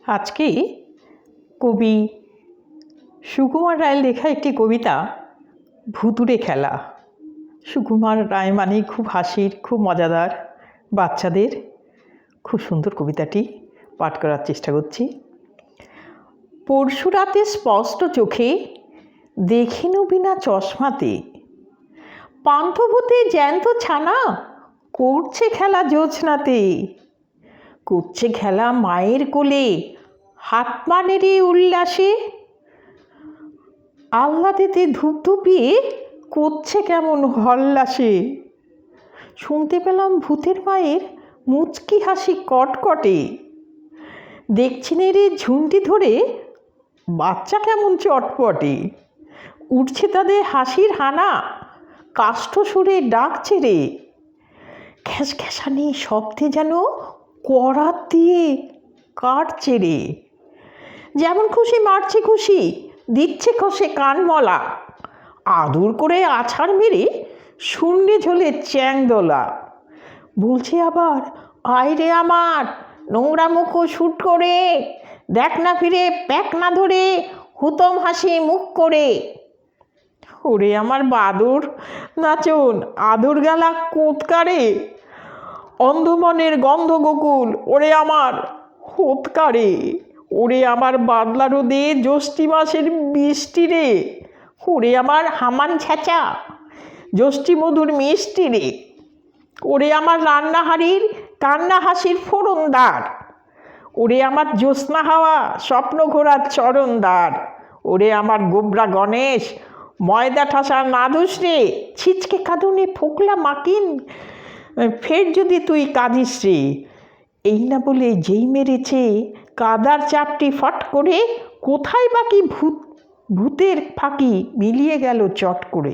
আজকে কবি সুকুমার রায়ের লেখা একটি কবিতা ভুতুড়ে খেলা। সুকুমার রায় মানেই খুব হাসির, খুব মজাদার, বাচ্চাদের খুব সুন্দর কবিতাটি পাঠ করার চেষ্টা করছি। পরশু রাতে স্পষ্ট চোখে দেখিনু বিনা চশমাতে, পান্থভূতে জ্যান্ত ছানা করছে খেলা জ্যোৎস্নাতে, করছে খেলা মায়ের কোলে হাত পা নেড়ে উল্লাসে, আহ্লাদেতে ধূপধুপিয়ে করছে কেমন হল্লাসে। শুনতে পেলাম ভূতের মায়ের মুচকি হাসি কটকটে, দেখছি নেড়ে ঝুন্টি ধরে বাচ্চা কেমন চটপটে। উঠছে তাদের হাসির হানা, কাষ্ঠ সুরে ডাকছে রে, খ্যাসখ্যাসানি শব্দে যেন করাত দিয়ে কাটছে রে। যেমন খুশি মারছে খুশি, দিচ্ছে কষে কানমলা, আদর করে আছাড় মেরে শূন্যে ঝোলে চ্যাংদোলা। বলছে আবার আয় রে আমার নোংরা মুখো শুট করে, দেখ না ফিরে প্যাক না ধরে হুতম হাসি মুখ করে। ওরে আমার বাদর নাচন আদর গেলা কোৎকারে, অন্ধমনের গন্ধ গোকুল ওরে আমার হোতকারে। ওরে আমার বাদলা রোদে জ্যৈষ্ঠী মাসের বৃষ্টি রে, ওরে আমার হামান ছ্যাঁচা জ্যৈষ্ঠী মধুর মিষ্টি রে। ওরে আমার রান্নাহারির কান্না হাসির ফোড়নদার, ওরে আমার জ্যোৎস্না হাওয়া স্বপ্ন ঘোরার চরণদার। ওরে আমার গোবরা গণেশ ময়দা ঠাসা নাদুস রে, ছিচকে কাঁদুনে ফোকলা মাকিন ফের যদি তুই কাঁদিস রে। এই না বলে যেই মেরেছে কাদার চাপটি ফট করে, কোথায় বাকি ভূতের ফাঁকি মিলিয়ে গেল চট করে।